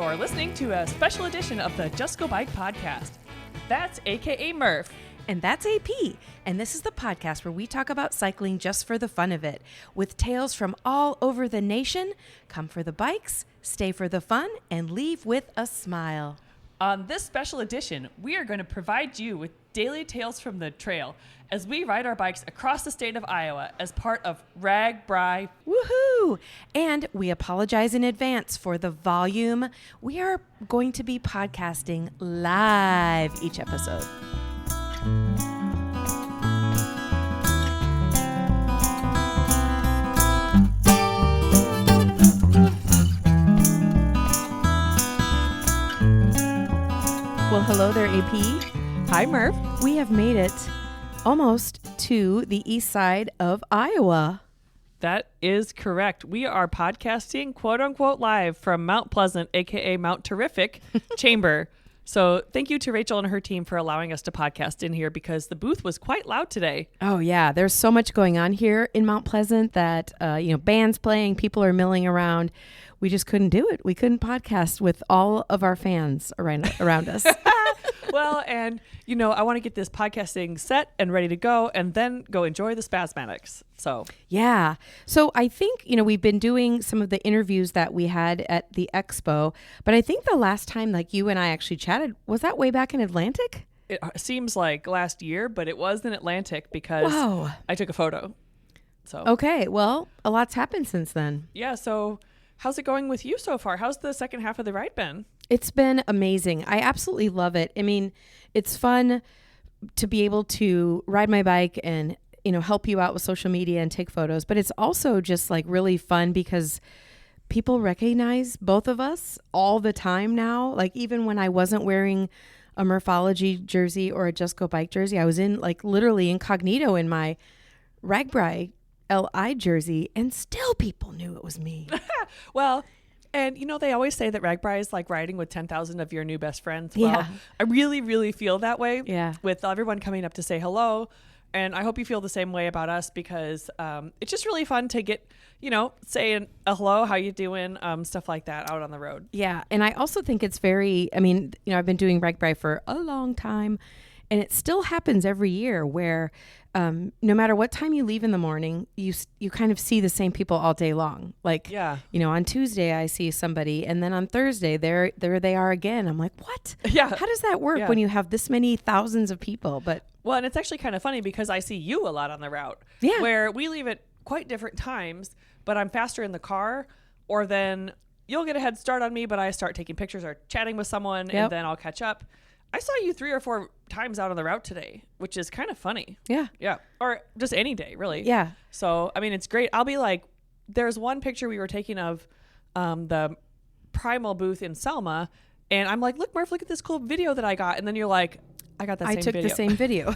You're listening to a special edition of the Just Go Bike podcast. That's AKA Murph. And that's AP. And this is the podcast where we talk about cycling just for the fun of it. With tales from all over the nation. Come for the bikes, stay for the fun, and leave with a smile. On this special edition, we are going to provide you with daily tales from the trail as we ride our bikes across the state of Iowa as part of RAGBRAI. Woohoo! And we apologize in advance for the volume. We are going to be podcasting live each episode. Well, hello there, AP. Hi, Murph. We have made it almost to the east side of Iowa. That is correct. We are podcasting, quote unquote, live from Mount Pleasant, aka Mount Terrific Chamber. So thank you to Rachel and her team for allowing us to podcast in here because the booth was quite loud today. Oh, yeah. There's so much going on here in Mount Pleasant that, bands playing, people are milling around. We just couldn't do it. We couldn't podcast with all of our fans around us. Well, and, I want to get this podcasting set and ready to go and then go enjoy the Spasmatics. So, yeah. So I think, we've been doing some of the interviews that we had at the expo, but I think the last time you and I actually chatted, was that way back in Atlantic? It seems like last year, but it was in Atlantic because I took a photo. So, okay. Well, a lot's happened since then. Yeah. So how's it going with you so far? How's the second half of the ride been? It's been amazing. I absolutely love it. I mean, it's fun to be able to ride my bike and, help you out with social media and take photos. But it's also just really fun because people recognize both of us all the time now. Even when I wasn't wearing a Murphology jersey or a Just Go Bike jersey, I was in literally incognito in my RAGBRAI LI jersey and still people knew it was me. Well, and, they always say that RAGBRAI is like riding with 10,000 of your new best friends. Well, yeah. I really, really feel that way with everyone coming up to say hello. And I hope you feel the same way about us because it's just really fun to get, saying a hello, how you doing, stuff like that out on the road. Yeah. And I also think it's I've been doing RAGBRAI for a long time. And it still happens every year where no matter what time you leave in the morning, you kind of see the same people all day long. On Tuesday, I see somebody. And then on Thursday, there they are again. I'm like, what? Yeah. How does that work when you have this many thousands of people? Well, and it's actually kind of funny because I see you a lot on the route. Yeah. Where we leave at quite different times, but I'm faster in the car, or then you'll get a head start on me, but I start taking pictures or chatting with someone, and then I'll catch up. I saw you 3 or 4 times out on the route today, which is kind of funny. Yeah. Yeah. Or just any day, really. Yeah. So, it's great. I'll be there's one picture we were taking of the Primal booth in Selma, and I'm like, look, Murph, look at this cool video that I got. And then you're like, I got that same video. I took the same video.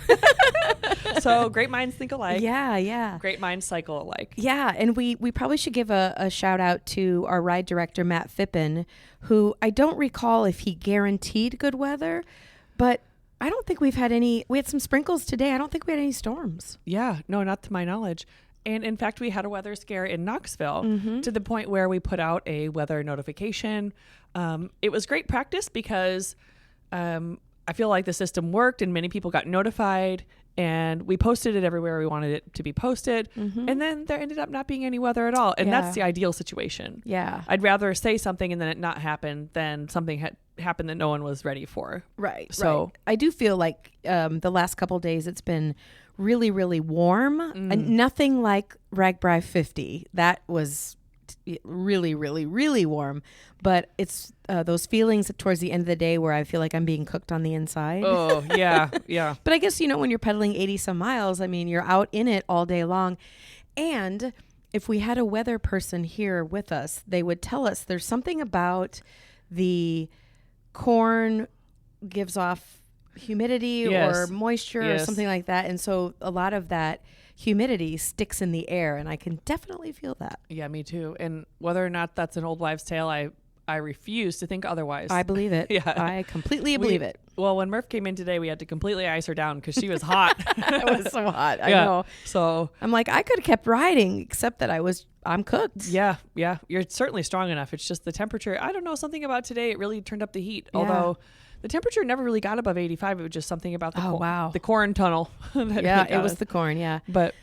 So great minds think alike. Yeah, yeah. Great minds cycle alike. Yeah, and we probably should give a shout out to our ride director, Matt Phippen, who I don't recall if he guaranteed good weather, but I don't think we had some sprinkles today. I don't think we had any storms. Yeah, no, not to my knowledge. And in fact, we had a weather scare in Knoxville to the point where we put out a weather notification. It was great practice because I feel like the system worked and many people got notified and we posted it everywhere we wanted it to be posted. And then there ended up not being any weather at all. And that's the ideal situation. Yeah. I'd rather say something and then it not happen than something had happened that no one was ready for. Right. So I do feel like the last couple of days it's been really, really warm. And nothing like RAGBRAI 50. That was really, really, really warm. But it's those feelings towards the end of the day where I feel like I'm being cooked on the inside. Oh, yeah, yeah. But I guess, when you're pedaling 80 some miles, you're out in it all day long. And if we had a weather person here with us, they would tell us there's something about the corn gives off humidity or moisture or something like that. And so a lot of that humidity sticks in the air, and I can definitely feel that. Yeah, me too. And whether or not that's an old wives' tale, I refuse to think otherwise. I believe it. Yeah. I completely believe it. Well, when Murph came in today, we had to completely ice her down because she was hot. It was so hot. I know. So I'm like, I could have kept riding, except that I'm cooked. Yeah. You're certainly strong enough. It's just the temperature. I don't know. Something about today, it really turned up the heat. Yeah. Although the temperature never really got above 85. It was just something about the corn tunnel. It was the corn. Yeah. But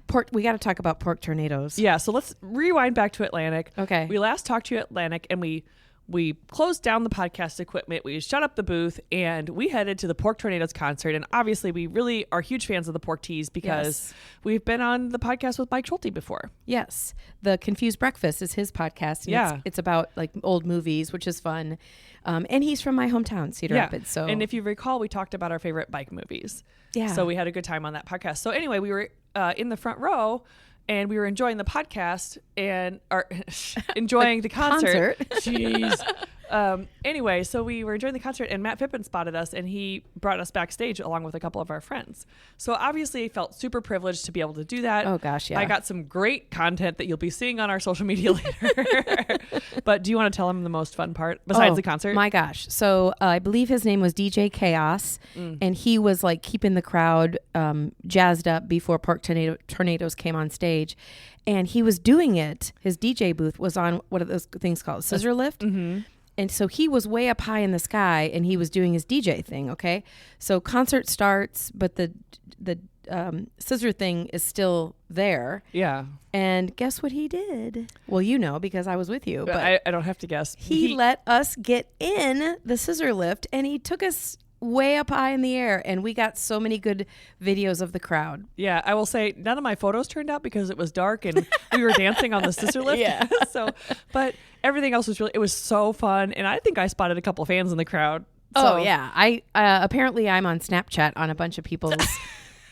pork. We got to talk about pork tornadoes. Yeah. So let's rewind back to Atlantic. Okay. We last talked to you at Atlantic, and we closed down the podcast equipment. We shut up the booth, and we headed to the Pork Tornadoes concert. And obviously, we really are huge fans of the Pork Teas because we've been on the podcast with Mike Schulte before. Yes. The Confused Breakfast is his podcast. And it's about like old movies, which is fun. And he's from my hometown, Cedar Rapids. So, and if you recall, we talked about our favorite bike movies. Yeah. So we had a good time on that podcast. So anyway, we were in the front row, and we were enjoying the podcast and enjoying the concert. Jeez. Anyway, so we were enjoying the concert, and Matt Fippen spotted us, and he brought us backstage along with a couple of our friends. So obviously, I felt super privileged to be able to do that. Oh gosh, yeah. I got some great content that you'll be seeing on our social media later. But do you want to tell them the most fun part besides the concert? My gosh. So I believe his name was DJ Chaos, and he was like keeping the crowd jazzed up before Pork Tornadoes came on stage. And he was doing it. His DJ booth was on, what are those things called? Scissor lift? Mm-hmm. And so he was way up high in the sky, and he was doing his DJ thing, okay? So concert starts, but the scissor thing is still there. Yeah. And guess what he did? Well, you know, because I was with you. But I don't have to guess. He let us get in the scissor lift, and he took us way up high in the air, and we got so many good videos of the crowd. Yeah, I will say none of my photos turned out because it was dark and we were dancing on the scissor lift. Yeah. But everything else was it was so fun, and I think I spotted a couple fans in the crowd. So. Oh yeah, I apparently I'm on Snapchat on a bunch of people's.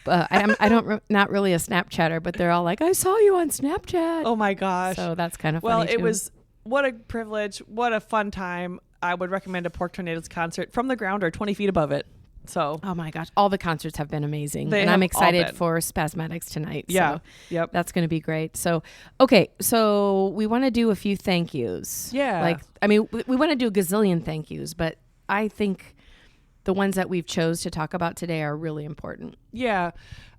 Not really a Snapchatter, but they're all like, I saw you on Snapchat. Oh my gosh. So that's kind of funny. Well, it was what a privilege, what a fun time. I would recommend a Pork Tornadoes concert from the ground or 20 feet above it. So, oh my gosh, all the concerts have been amazing, and I'm excited for Spasmatics tonight. Yeah, so yep, that's going to be great. So, okay, so we want to do a few thank yous. Yeah, we want to do a gazillion thank yous, but I think the ones that we've chose to talk about today are really important. Yeah,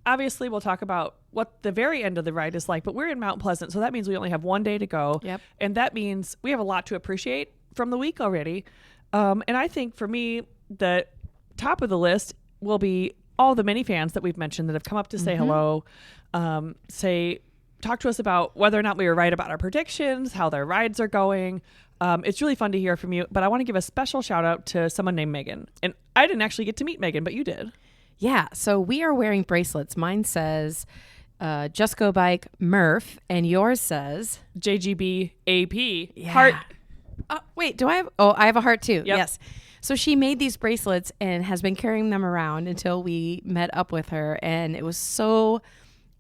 obviously we'll talk about what the very end of the ride is like, but we're in Mount Pleasant, so that means we only have one day to go. Yep, and that means we have a lot to appreciate from the week already. And I think for me, the top of the list will be all the mini fans that we've mentioned that have come up to say hello, talk to us about whether or not we were right about our predictions, how their rides are going. It's really fun to hear from you, but I want to give a special shout out to someone named Megan. And I didn't actually get to meet Megan, but you did. Yeah. So we are wearing bracelets. Mine says, Just Go Bike Murph, and yours says JGB AP. Yeah. Heart. Wait, do I have? Oh, I have a heart too. Yep. Yes. So she made these bracelets and has been carrying them around until we met up with her, and it was so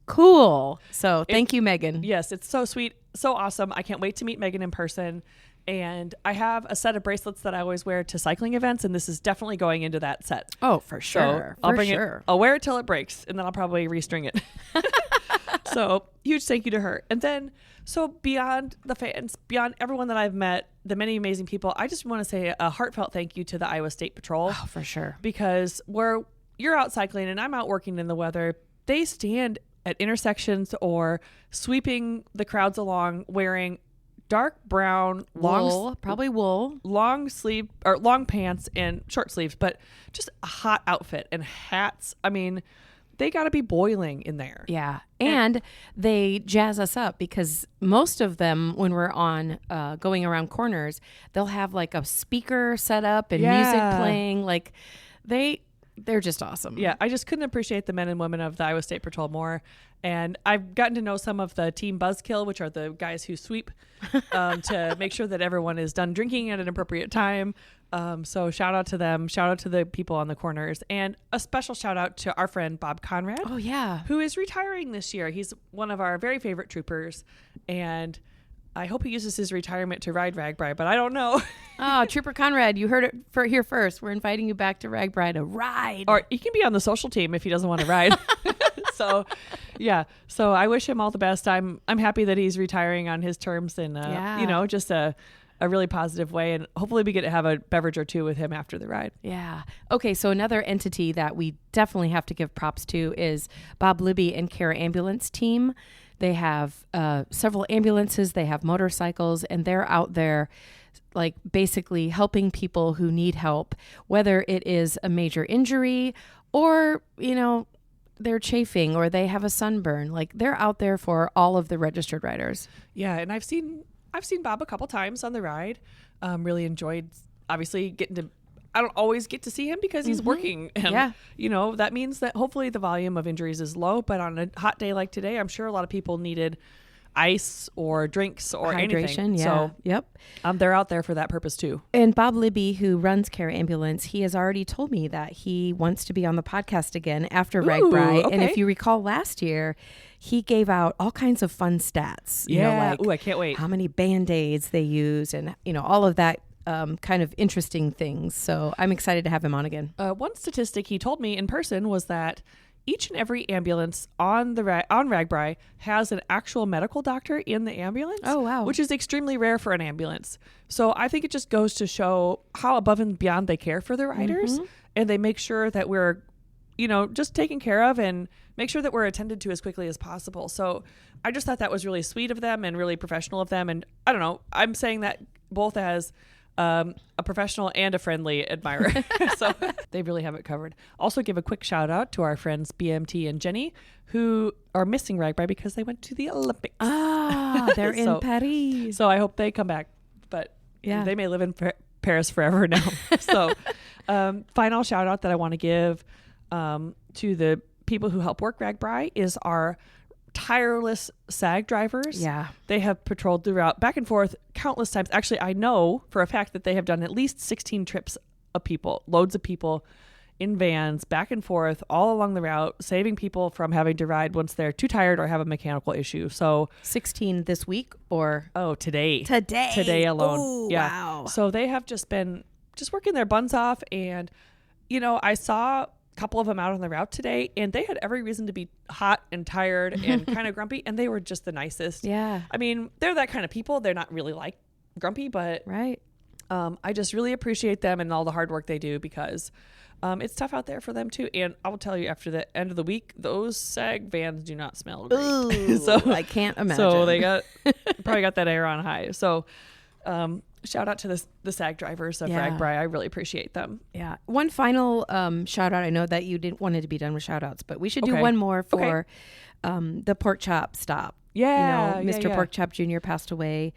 cool. So thank you, Megan. Yes, it's so sweet, so awesome. I can't wait to meet Megan in person. And I have a set of bracelets that I always wear to cycling events, and this is definitely going into that set. Oh, for sure. So I'll bring it. I'll wear it till it breaks, and then I'll probably restring it. So huge thank you to her. And then, so beyond the fans, beyond everyone that I've met, the many amazing people, I just want to say a heartfelt thank you to the Iowa State Patrol. Oh, for sure. Because you're out cycling and I'm out working in the weather, they stand at intersections or sweeping the crowds along wearing dark brown, probably wool, long sleeve or long pants and short sleeves, but just a hot outfit and hats. I mean, they got to be boiling in there. Yeah. And they jazz us up because most of them, when we're on going around corners, they'll have like a speaker set up and music playing. Like they're just awesome. Yeah. I just couldn't appreciate the men and women of the Iowa State Patrol more. And I've gotten to know some of the Team Buzzkill, which are the guys who sweep to make sure that everyone is done drinking at an appropriate time. So shout out to them. Shout out to the people on the corners. And a special shout out to our friend Bob Conrad. Oh, yeah. Who is retiring this year. He's one of our very favorite troopers. And I hope he uses his retirement to ride RAGBRAI, but I don't know. Oh, Trooper Conrad, you heard it here first. We're inviting you back to RAGBRAI to ride. Or he can be on the social team if he doesn't want to ride. So, yeah. So I wish him all the best. I'm happy that he's retiring on his terms and, just a really positive way. And hopefully we get to have a beverage or two with him after the ride. Yeah. Okay. So another entity that we definitely have to give props to is Bob Libby and Care Ambulance team. They have several ambulances, they have motorcycles, and they're out there like basically helping people who need help, whether it is a major injury or, they're chafing or they have a sunburn. Like they're out there for all of the registered riders. Yeah. And I've seen Bob a couple times on the ride. Really enjoyed obviously I don't always get to see him because he's working. And, that means that hopefully the volume of injuries is low. But on a hot day like today, I'm sure a lot of people needed ice or drinks or hydration. Anything. Yeah. So, yep. They're out there for that purpose too. And Bob Libby, who runs Care Ambulance, he has already told me that he wants to be on the podcast again after RAGBRAI. Okay. And if you recall last year, he gave out all kinds of fun stats. I can't wait. How many Band-Aids they use and, all of that. Kind of interesting things. So I'm excited to have him on again. One statistic he told me in person was that each and every ambulance on RAGBRAI has an actual medical doctor in the ambulance. Oh, wow. Which is extremely rare for an ambulance. So I think it just goes to show how above and beyond they care for the riders. And they make sure that we're, just taken care of and make sure that we're attended to as quickly as possible. So I just thought that was really sweet of them and really professional of them. And I don't know, I'm saying that both as a professional and a friendly admirer. So they really have it covered. Also give a quick shout out to our friends BMT and Jenny, who are missing RAGBRAI because they went to the Olympics. They're in Paris. So I hope they come back, but they may live in Paris forever now. So final shout out that I want to give to the people who help work RAGBRAI is our tireless SAG drivers. Yeah. They have patrolled throughout back and forth countless times. Actually, I know for a fact that they have done at least 16 trips of people, loads of people in vans back and forth all along the route, saving people from having to ride once they're too tired or have a mechanical issue. So 16 this week or? Oh, today. Today alone. Ooh, yeah. Wow. So they have just been working their buns off. And, I saw couple of them out on the route today and they had every reason to be hot and tired and kind of grumpy, and they were just the nicest. Yeah. I mean, they're that kind of people. They're not really like grumpy, but right. I just really appreciate them and all the hard work they do because it's tough out there for them too. And I will tell you, after the end of the week, those SAG vans do not smell great. Ooh, so I can't imagine. So they probably got that air on high. So shout out to the SAG drivers of RAGBRAI. I really appreciate them. Yeah. One final shout out. I know that you didn't want it to be done with shout outs, but we should do one more for the pork chop stop. Yeah. Mr. Pork Chop Jr. passed away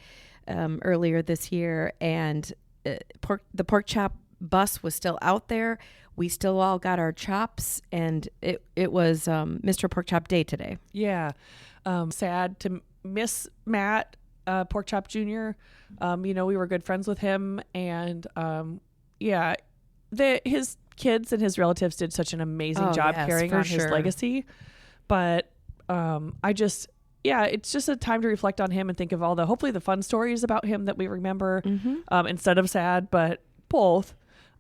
earlier this year, and the pork chop bus was still out there. We still all got our chops, and it was Mr. Pork Chop Day today. Yeah. Sad to miss Matt Pork Chop Jr. We were good friends with him, and his kids and his relatives did such an amazing job carrying on his legacy. But it's just a time to reflect on him and think of hopefully the fun stories about him that we remember instead of sad, but both.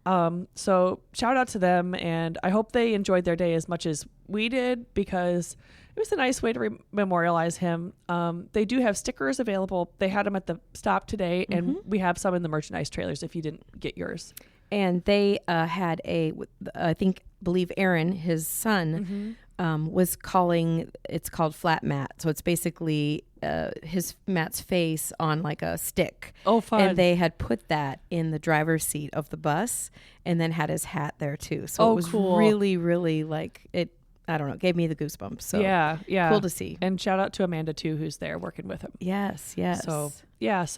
So shout out to them, and I hope they enjoyed their day as much as we did because it was a nice way to memorialize him. They do have stickers available. They had them at the stop today, and we have some in the merchandise trailers if you didn't get yours. And they had believe Aaron, his son, was calling, it's called flat mat. So it's basically Matt's face on like a stick. Oh, fun. And they had put that in the driver's seat of the bus and then had his hat there too. So it was cool. really, really I don't know, gave me the goosebumps. So yeah. Cool to see. And shout out to Amanda too, who's there working with him. Yes. So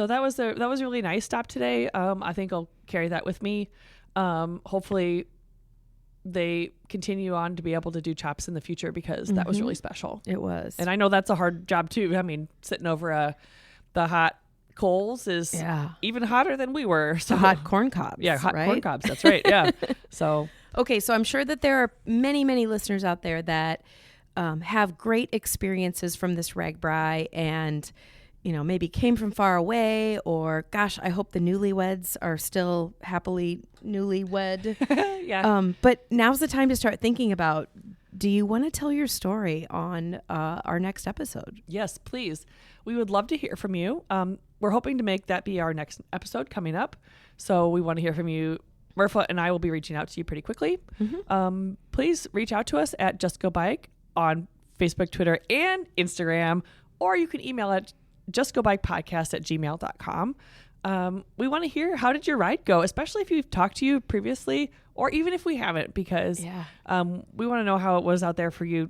that was a really nice stop today. I think I'll carry that with me. Hopefully they continue on to be able to do chops in the future because that was really special. It was. And I know that's a hard job too. I mean, sitting over the hot coals is even hotter than we were. So the hot corn cobs. Yeah, hot right? corn cobs. That's right. Yeah. So okay, so I'm sure that there are many, many listeners out there that have great experiences from this RAGBRAI and, maybe came from far away, or gosh, I hope the newlyweds are still happily newlywed. Yeah. But now's the time to start thinking about do you want to tell your story on our next episode? Yes, please. We would love to hear from you. We're hoping to make that be our next episode coming up. So we want to hear from you. Murph and I will be reaching out to you pretty quickly. Please reach out to us at Just Go Bike on Facebook, Twitter, and Instagram, or you can email at justgobikepodcast@gmail.com. We want to hear, how did your ride go, especially if we've talked to you previously, or even if we haven't, because we want to know how it was out there for you.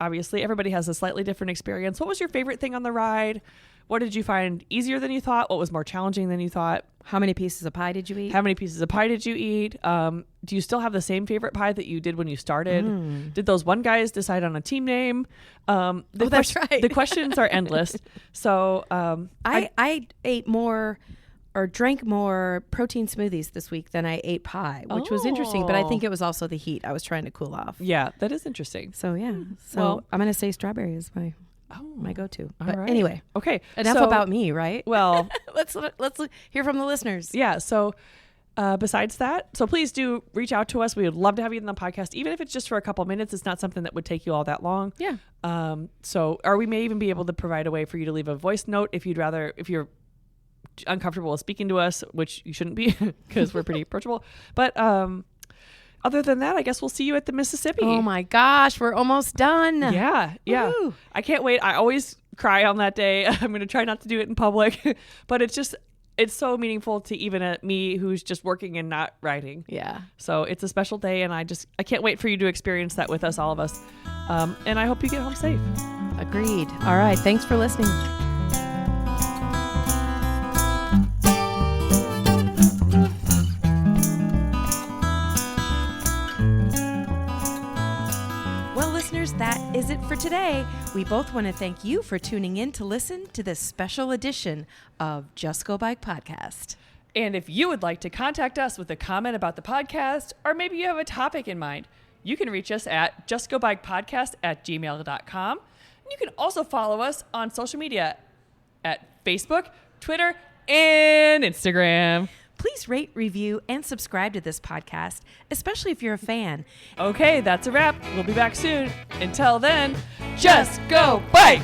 Obviously, everybody has a slightly different experience. What was your favorite thing on the ride? What did you find easier than you thought? What was more challenging than you thought? How many pieces of pie did you eat? How many pieces of pie did you eat? Do you still have the same favorite pie that you did when you started? Did those one guys decide on a team name? That's right. The questions are endless. So I ate more or drank more protein smoothies this week than I ate pie, which was interesting. But I think it was also the heat. I was trying to cool off. Yeah, that is interesting. So, yeah. So I'm going to say strawberry is my go-to. But right. Anyway. Okay. Enough about me, right? Well, let's hear from the listeners. Yeah. So besides that, so please do reach out to us. We would love to have you on the podcast, even if it's just for a couple minutes. It's not something that would take you all that long. Yeah. Or we may even be able to provide a way for you to leave a voice note if you're uncomfortable with speaking to us, which you shouldn't be because we're pretty approachable. But other than that, I guess we'll see you at the Mississippi. Oh my gosh, we're almost done. Yeah. Woo. I can't wait. I always cry on that day. I'm going to try not to do it in public, but it's so meaningful to even me who's just working and not riding. Yeah. So it's a special day, and I can't wait for you to experience that with us, all of us. And I hope you get home safe. Agreed. All right. Thanks for listening. That is it for today. We both want to thank you for tuning in to listen to this special edition of Just Go Bike Podcast. And if you would like to contact us with a comment about the podcast, or maybe you have a topic in mind, you can reach us at justgobikepodcast@gmail.com. And you can also follow us on social media at Facebook, Twitter, and Instagram. Please rate, review, and subscribe to this podcast, especially if you're a fan. Okay, that's a wrap. We'll be back soon. Until then, just go bike!